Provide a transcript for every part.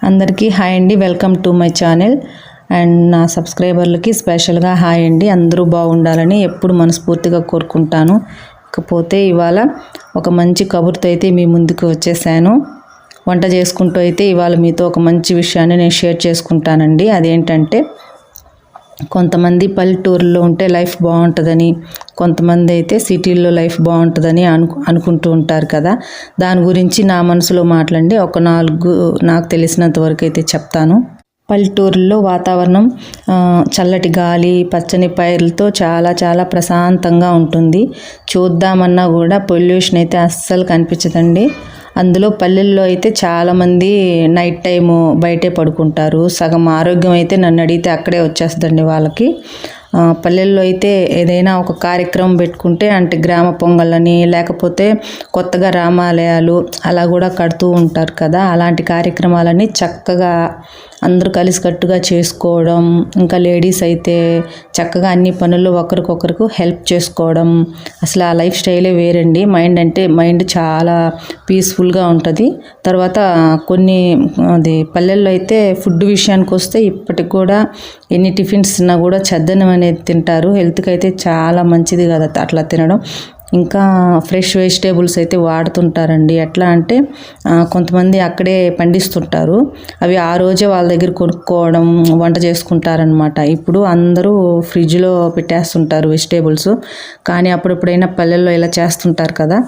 అందరికీ హాయ్ అండి, welcome to my channel. And నా సబ్స్క్రైబర్లకి స్పెషల్గా హాయ్ అండి. అందరూ బాగుండాలని ఎప్పుడు మనస్ఫూర్తిగా కోరుకుంటాను. ఇకపోతే ఇవాళ ఒక మంచి కబుర్తో అయితే మీ ముందుకు వచ్చేసాను. వంట చేసుకుంటూ అయితే ఇవాళ మీతో ఒక మంచి విషయాన్ని నేను షేర్ చేసుకుంటానండి. అదేంటంటే, కొంతమంది పల్లెటూరులో ఉంటే లైఫ్ బాగుంటుందని, కొంతమంది అయితే సిటీల్లో లైఫ్ బాగుంటుందని అనుకుంటూ ఉంటారు కదా. దాని గురించి నా మనసులో మాట్లాడి ఒక 4 నాకు తెలిసినంత వరకు అయితే చెప్తాను. పల్లెటూరులో వాతావరణం చల్లటి గాలి, పచ్చని పైర్లతో చాలా చాలా ప్రశాంతంగా ఉంటుంది. చూద్దామన్నా కూడా పొల్యూషన్ అయితే అస్సలు కనిపించదండి. అందులో పల్లెల్లో అయితే చాలామంది నైట్ టైము బయటే పడుకుంటారు. సగం ఆరోగ్యం అయితే నన్ను అడిగితే అక్కడే వచ్చేస్తుందండి వాళ్ళకి. పల్లెల్లో అయితే ఏదైనా ఒక కార్యక్రమం పెట్టుకుంటే, అంటే గ్రామ పొంగళ్ళని, లేకపోతే కొత్తగా రామాలయాలు అలా కూడా కడుతూ ఉంటారు కదా. అలాంటి కార్యక్రమాలని చక్కగా అందరూ కలిసికట్టుగా చేసుకోవడం, ఇంకా లేడీస్ అయితే చక్కగా అన్ని పనుల్లో ఒకరికొకరికి హెల్ప్ చేసుకోవడం, అసలు ఆ లైఫ్ స్టైలే వేరండి. మైండ్ చాలా పీస్ఫుల్గా ఉంటుంది. తర్వాత పల్లెల్లో అయితే ఫుడ్ విషయానికి వస్తే ఇప్పటికి కూడా ఎన్ని టిఫిన్స్ తిన్నా కూడా చద్దన్నం అనేది తింటారు. హెల్త్కి అయితే చాలా మంచిది కదా అట్లా తినడం. ఇంకా ఫ్రెష్ వెజిటేబుల్స్ అయితే వాడుతుంటారండి. ఎట్లా అంటే కొంతమంది అక్కడే పండిస్తుంటారు, అవి ఆ రోజే వాళ్ళ దగ్గర కొనుక్కోవడం, వంట చేసుకుంటారనమాట. ఇప్పుడు అందరూ ఫ్రిడ్జ్లో పెట్టేస్తుంటారు వెజిటేబుల్స్, కానీ అప్పుడెప్పుడైనా పల్లెల్లో ఇలా చేస్తుంటారు కదా.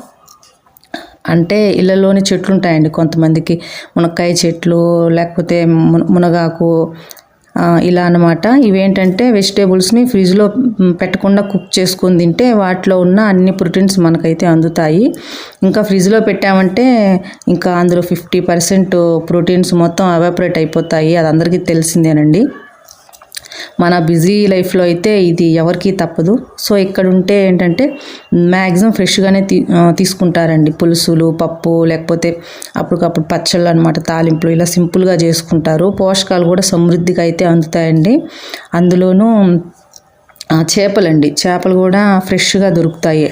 అంటే ఇళ్ళలోని చెట్లు ఉంటాయండి కొంతమందికి, మునక్కాయ చెట్లు, లేకపోతే మునగాకు, ఇలా అన్నమాట. ఇవేంటంటే వెజిటేబుల్స్ని ఫ్రిడ్జ్లో పెట్టకుండా కుక్ చేసుకొని తింటే వాటిలో ఉన్న అన్ని ప్రోటీన్స్ మనకైతే అందుతాయి. ఇంకా ఫ్రిడ్జ్లో పెట్టామంటే ఇంకా అందులో 50% ప్రోటీన్స్ మొత్తం ఎవాపరేట్ అయిపోతాయి. అది అందరికీ తెలిసిందేనండి. మన బిజీ లైఫ్లో అయితే ఇది ఎవరికీ తప్పదు. సో ఇక్కడ ఉంటే ఏంటంటే మ్యాక్సిమం ఫ్రెష్గానే తీసుకుంటారండి. పులుసులు, పప్పు, లేకపోతే అప్పటికప్పుడు పచ్చళ్ళు అనమాట, తాలింపులు, ఇలా సింపుల్గా చేసుకుంటారు. పోషకాలు కూడా సమృద్ధిగా అయితే అందుతాయండి. అందులోనూ చేపలు కూడా ఫ్రెష్గా దొరుకుతాయి.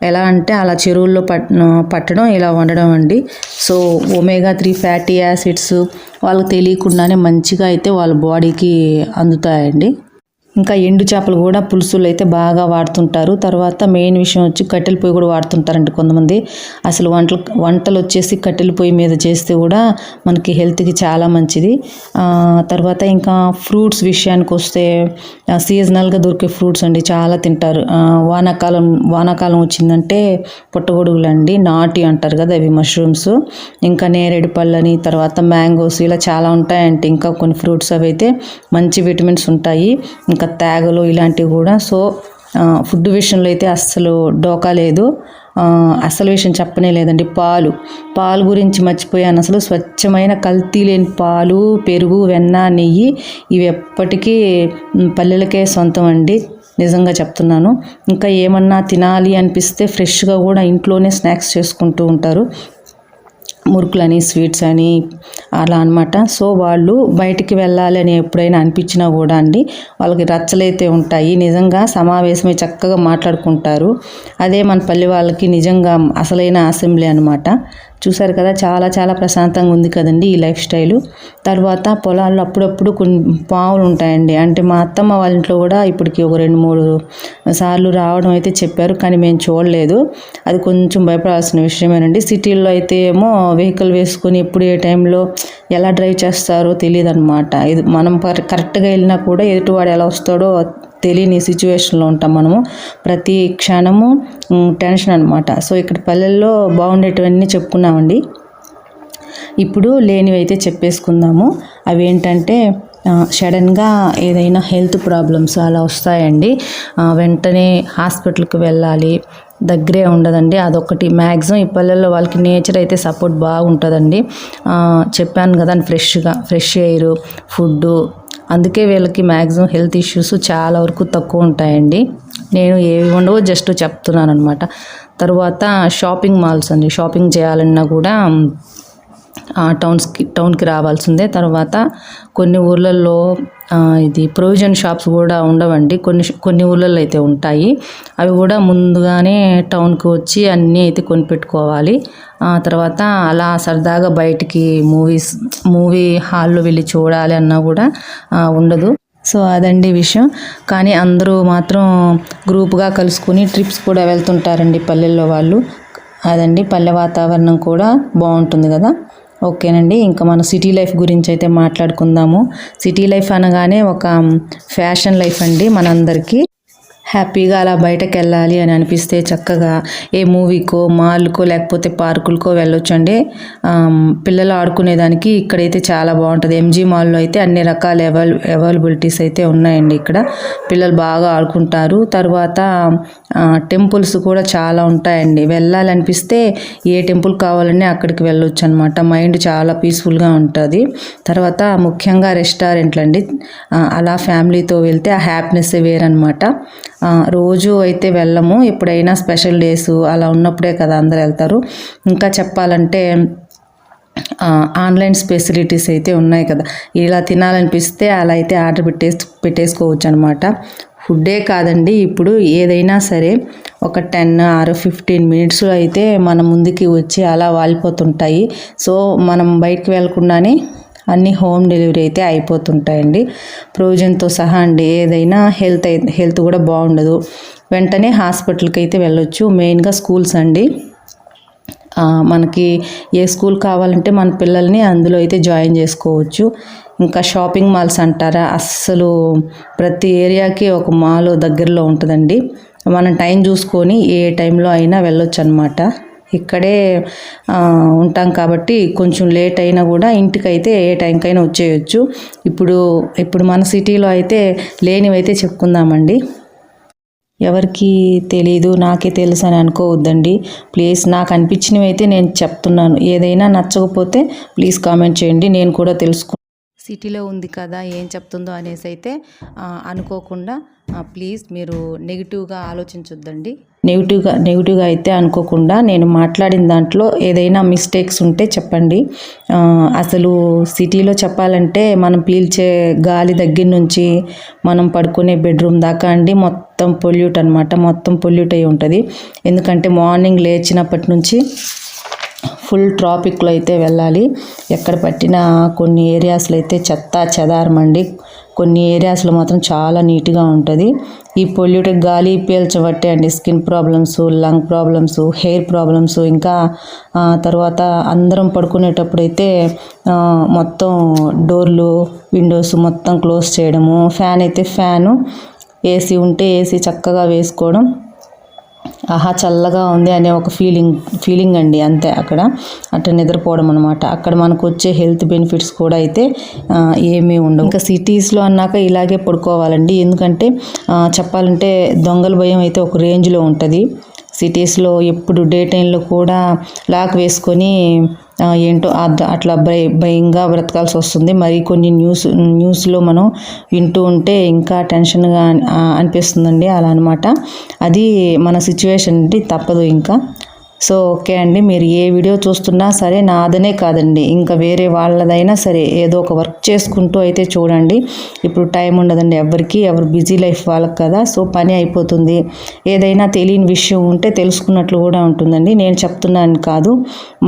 ఎలా అంటే అలా చెరువుల్లో పట్టడం, ఇలా వండడం అండి. సో ఒమేగా 3 ఫ్యాటీ యాసిడ్స్ వాళ్ళకి తెలియకుండానే మంచిగా అయితే వాళ్ళ బాడీకి అందుతాయండి. ఇంకా ఎండు చేపలు కూడా పులుసులు అయితే బాగా వాడుతుంటారు. తర్వాత మెయిన్ విషయం వచ్చి కట్టెల పొయ్యి కూడా వాడుతుంటారండి కొంతమంది. అసలు వంటలు వచ్చేసి కట్టెల పొయ్యి మీద చేస్తే కూడా మనకి హెల్త్కి చాలా మంచిది. తర్వాత ఇంకా ఫ్రూట్స్ విషయానికి వస్తే సీజనల్గా దొరికే ఫ్రూట్స్ అండి చాలా తింటారు. వానాకాలం వచ్చిందంటే పుట్టగొడుగులు అండి, నాటి అంటారు కదా, అవి మష్రూమ్స్, ఇంకా నేరేడు పళ్ళని, తర్వాత మ్యాంగోస్, ఇలా చాలా ఉంటాయంటే ఇంకా కొన్ని ఫ్రూట్స్ అవి అయితే మంచి విటమిన్స్ ఉంటాయి. ఇంకా తేగలు ఇలాంటివి కూడా. సో ఫుడ్ విషయంలో అయితే అస్సలు డోకా లేదు. అసలు విషయం చెప్పనే లేదండి. పాలు గురించి మర్చిపోయాను. అసలు స్వచ్ఛమైన కల్తీ లేని పాలు, పెరుగు, వెన్న, నెయ్యి ఇవి ఎప్పటికీ పల్లెలకే సొంతం అండి, నిజంగా చెప్తున్నాను. ఇంకా ఏమన్నా తినాలి అనిపిస్తే ఫ్రెష్గా కూడా ఇంట్లోనే స్నాక్స్ చేసుకుంటూ ఉంటారు, మురుకులని, స్వీట్స్ అని, అలా అనమాట. సో వాళ్ళు బయటికి వెళ్ళాలి అని ఎప్పుడైనా అనిపించినా కూడా అండి, వాళ్ళకి రచ్చలైతే ఉంటాయి. నిజంగా సమావేశమై చక్కగా మాట్లాడుకుంటారు. అదే మన పల్లె వాళ్ళకి నిజంగా అసలైన అసెంబ్లీ అనమాట. చూసారు కదా, చాలా చాలా ప్రశాంతంగా ఉంది కదండి ఈ లైఫ్ స్టైలు. తర్వాత పొలాల్లో అప్పుడప్పుడు కొన్ని పాములు ఉంటాయండి. అంటే మా అత్తమ్మ వాళ్ళ ఇంట్లో కూడా ఇప్పటికి ఒక 2-3 సార్లు రావడం అయితే చెప్పారు, కానీ మేము చూడలేదు. అది కొంచెం భయపడాల్సిన విషయమేనండి. సిటీల్లో అయితే ఏమో వెహికల్ వేసుకొని ఎప్పుడు ఏ టైంలో ఎలా డ్రైవ్ చేస్తారో తెలియదు అనమాట. ఇది మనం కరెక్ట్గా వెళ్ళినా కూడా ఎదుటివాడు ఎలా వస్తాడో తెలియని సిచ్యువేషన్లో ఉంటాం మనము. ప్రతి క్షణము టెన్షన్ అనమాట. సో ఇక్కడ పల్లెల్లో బాగుండేటివన్నీ చెప్పుకున్నామండి. ఇప్పుడు లేనివి అయితే చెప్పేసుకుందాము. అవి ఏంటంటే, సడన్గా ఏదైనా హెల్త్ ప్రాబ్లమ్స్ అలా వస్తాయండి, వెంటనే హాస్పిటల్కి వెళ్ళాలి, దగ్గరే ఉండదండి. అదొకటి మ్యాక్సిమం ఈ పల్లెల్లో వాళ్ళకి నేచర్ అయితే సపోర్ట్ బాగుంటుందండి. చెప్పాను కదా, ఫ్రెష్ ఎయిర్, ఫుడ్డు, అందుకే వీళ్ళకి మ్యాక్సిమం హెల్త్ ఇష్యూస్ చాలా వరకు తక్కువ ఉంటాయండి. నేను ఏవి ఉండవో జస్ట్ చెప్తున్నాను అనమాట. తర్వాత షాపింగ్ మాల్స్ అండి, షాపింగ్ చేయాలన్నా కూడా టౌన్కి రావాల్సిందే. తర్వాత కొన్ని ఊర్లలో ఇది ప్రొవిజన్ షాప్స్ కూడా ఉండవండి, కొన్ని ఊళ్ళల్లో అయితే ఉంటాయి. అవి కూడా ముందుగానే టౌన్కి వచ్చి అన్నీ అయితే కొనిపెట్టుకోవాలి. తర్వాత అలా సరదాగా బయటికి మూవీ హాల్లో వెళ్ళి చూడాలి అన్నా కూడా ఉండదు. సో అదండి విషయం. కానీ అందరూ మాత్రం గ్రూప్గా కలుసుకుని ట్రిప్స్ కూడా వెళ్తుంటారండి పల్లెల్లో వాళ్ళు. అదండి, పల్లె వాతావరణం కూడా బాగుంటుంది కదా. ఓకేనండి, ఇంకా మన సిటీ లైఫ్ గురించి అయితే మాట్లాడుకుందాము. సిటీ లైఫ్ అనగానే ఒక ఫ్యాషన్ లైఫ్ అండి. మనందరికీ హ్యాపీగా అలా బయటకు వెళ్ళాలి అని అనిపిస్తే చక్కగా ఏ మూవీకో, మాల్కో, లేకపోతే పార్కులకో వెళ్ళొచ్చండి. పిల్లలు ఆడుకునేదానికి ఇక్కడైతే చాలా బాగుంటుంది. ఎంజీ మాల్లో అయితే అన్ని రకాల అవైలబిలిటీస్ అయితే ఉన్నాయండి. ఇక్కడ పిల్లలు బాగా ఆడుకుంటారు. తర్వాత టెంపుల్స్ కూడా చాలా ఉంటాయండి. వెళ్ళాలనిపిస్తే ఏ టెంపుల్ కావాలన్నా అక్కడికి వెళ్ళొచ్చు అనమాట. మైండ్ చాలా పీస్ఫుల్గా ఉంటుంది. తర్వాత ముఖ్యంగా రెస్టారెంట్లు అండి. అలా ఫ్యామిలీతో వెళ్తే ఆ హ్యాపీనెస్ వేరనమాట. రోజు అయితే వెళ్ళము, ఎప్పుడైనా స్పెషల్ డేస్ అలా ఉన్నప్పుడే కదా అందరు వెళ్తారు. ఇంకా చెప్పాలంటే ఆన్లైన్ ఫెసిలిటీస్ అయితే ఉన్నాయి కదా. ఇలా తినాలనిపిస్తే అలా అయితే ఆర్డర్ పెట్టేసుకోవచ్చు అనమాట. ఫుడ్డే కాదండి, ఇప్పుడు ఏదైనా సరే ఒక 10 or 15 మినిట్స్లో అయితే మన ముందుకి వచ్చి అలా వాలిపోతుంటాయి. సో మనం బయటకు వెళ్ళకుండానే అన్నీ హోమ్ డెలివరీ అయితే అయిపోతుంటాయండి, ప్రొవిజన్తో సహా అండి. ఏదైనా హెల్త్ కూడా బాగుండదు, వెంటనే హాస్పిటల్కి అయితే వెళ్ళొచ్చు. మెయిన్గా స్కూల్స్ అండి. మనకి ఏ స్కూల్ కావాలంటే మన పిల్లల్ని అందులో అయితే జాయిన్ చేసుకోవచ్చు. ఇంకా షాపింగ్ మాల్స్ అంటారా, అస్సలు ప్రతి ఏరియాకి ఒక మాల్ దగ్గరలో ఉంటుందండి. మనం టైం చూసుకొని ఏ టైంలో అయినా వెళ్ళొచ్చు అనమాట. ఇక్కడే ఉంటాం కాబట్టి కొంచెం లేట్ అయినా కూడా ఇంటికైతే ఏ టైంకైనా వచ్చేయచ్చు. ఇప్పుడు మన సిటీలో అయితే లేనివైతే చెప్పుకుందామండి. ఎవరికి తెలీదు, నాకే తెలుసు అని అనుకోవద్దండి ప్లీజ్. నాకు అనిపించినవి అయితే నేను చెప్తున్నాను. ఏదైనా నచ్చకపోతే ప్లీజ్ కామెంట్ చేయండి, నేను కూడా తెలుసుకుంటాను. సిటీలో ఉంది కదా ఏం చెప్తుందో అనేసి అయితే అనుకోకుండా ప్లీజ్ మీరు నెగిటివ్గా ఆలోచించొద్దండి. నెగిటివ్గా అయితే అనుకోకుండా నేను మాట్లాడిన దాంట్లో ఏదైనా మిస్టేక్స్ ఉంటే చెప్పండి. అసలు సిటీలో చెప్పాలంటే మనం పీల్చే గాలి దగ్గర నుంచి మనం పడుకునే బెడ్రూమ్ దాకా అండి మొత్తం పొల్యూట్ అనమాట. మొత్తం పొల్యూట్ అయి ఉంటుంది. ఎందుకంటే మార్నింగ్ లేచినప్పటి నుంచి ఫుల్ ట్రాఫిక్లో అయితే వెళ్ళాలి. ఎక్కడ పట్టినా కొన్ని ఏరియాస్లో అయితే చెదారమండి. కొన్ని ఏరియాస్లో మాత్రం చాలా నీట్గా ఉంటుంది. ఈ పొల్యూటెడ్ గాలి పీల్చబట్టే అండి skin problems, lung problems, hair problems, ఇంకా తర్వాత అందరం పడుకునేటప్పుడు అయితే మొత్తం డోర్లు, విండోస్ మొత్తం క్లోజ్ చేయడము, ఫ్యాన్ అయితే ఫ్యాను, ఏసీ ఉంటే ఏసీ చక్కగా వేసుకోవడం, ఆహా చల్లగా ఉంది అనే ఒక ఫీలింగ్ అండి అంతే. అక్కడ అట్లా నిద్రపోవడం అనమాట. అక్కడ మనకు వచ్చే హెల్త్ బెనిఫిట్స్ కూడా అయితే ఏమీ ఉండవు. ఇంకా సిటీస్లో అన్నాక ఇలాగే పడుకోవాలండి. ఎందుకంటే చెప్పాలంటే దొంగల భయం అయితే ఒక రేంజ్లో ఉంటుంది. సిటీస్లో ఎప్పుడు డే టైంలో కూడా లాక్ వేసుకొని ఏంటో అట్లా భయంగా బ్రతకాల్సి వస్తుంది. మరి కొన్ని న్యూస్లో మనం వింటూ ఉంటే ఇంకా టెన్షన్గా అనిపిస్తుందండి. అలా అనమాట. అది మన సిచ్యువేషన్ అండి, తప్పదు ఇంకా. సో ఓకే అండి, మీరు ఏ వీడియో చూస్తున్నా సరే నాదనే కాదండి, ఇంకా వేరే వాళ్ళదైనా సరే ఏదో ఒక వర్క్ చేసుకుంటూ అయితే చూడండి. ఇప్పుడు టైం ఉండదండి ఎవరికి, ఎవరు బిజీ లైఫ్ వాళ్ళకి కదా. సో పని అయిపోతుంది. ఏదైనా తెలియని విషయం ఉంటే తెలుసుకున్నట్లు కూడా ఉంటుందండి. నేను చెప్తున్నాను కాదు,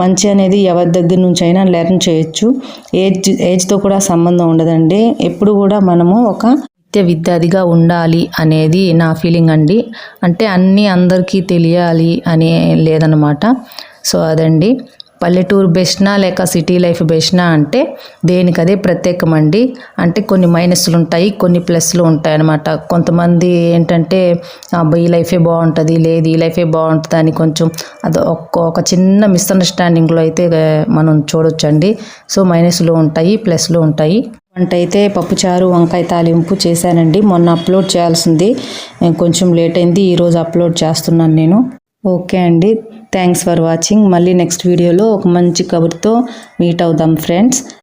మంచి అనేది ఎవరి దగ్గర నుంచి అయినా లెర్న్ చేయొచ్చు. ఏజ్తో కూడా సంబంధం ఉండదండి. ఎప్పుడు కూడా మనము ఒక విద్యార్థిగా ఉండాలి అనేది నా ఫీలింగ్ అండి. అంటే అన్నీ అందరికీ తెలియాలి అనే లేదనమాట. సో అదండి, పల్లెటూరు బెస్ట్నా లేక సిటీ లైఫ్ బెస్ట్నా అంటే దేనికదే ప్రత్యేకమండి. అంటే కొన్ని మైనస్లు ఉంటాయి, కొన్ని ప్లస్లు ఉంటాయి అన్నమాట. కొంతమంది ఏంటంటే ఈ లైఫే బాగుంటుంది, లేదు ఈ లైఫే బాగుంటుంది అని కొంచెం అది ఒక చిన్న మిస్అండర్స్టాండింగ్లో అయితే మనం చూడొచ్చండి. సో మైనస్లు ఉంటాయి, ప్లస్లు ఉంటాయి. వంట అయితే పప్పుచారు, వంకాయ తాలింపు చేశానండి. మొన్న అప్లోడ్ చేయాల్సింది, కొంచెం లేట్ అయింది. ఈరోజు అప్లోడ్ చేస్తున్నాను నేను. ఓకే అండి, థ్యాంక్స్ ఫర్ వాచింగ్. మళ్ళీ నెక్స్ట్ వీడియోలో ఒక మంచి కబుర్తో మీట్ అవుదాం ఫ్రెండ్స్.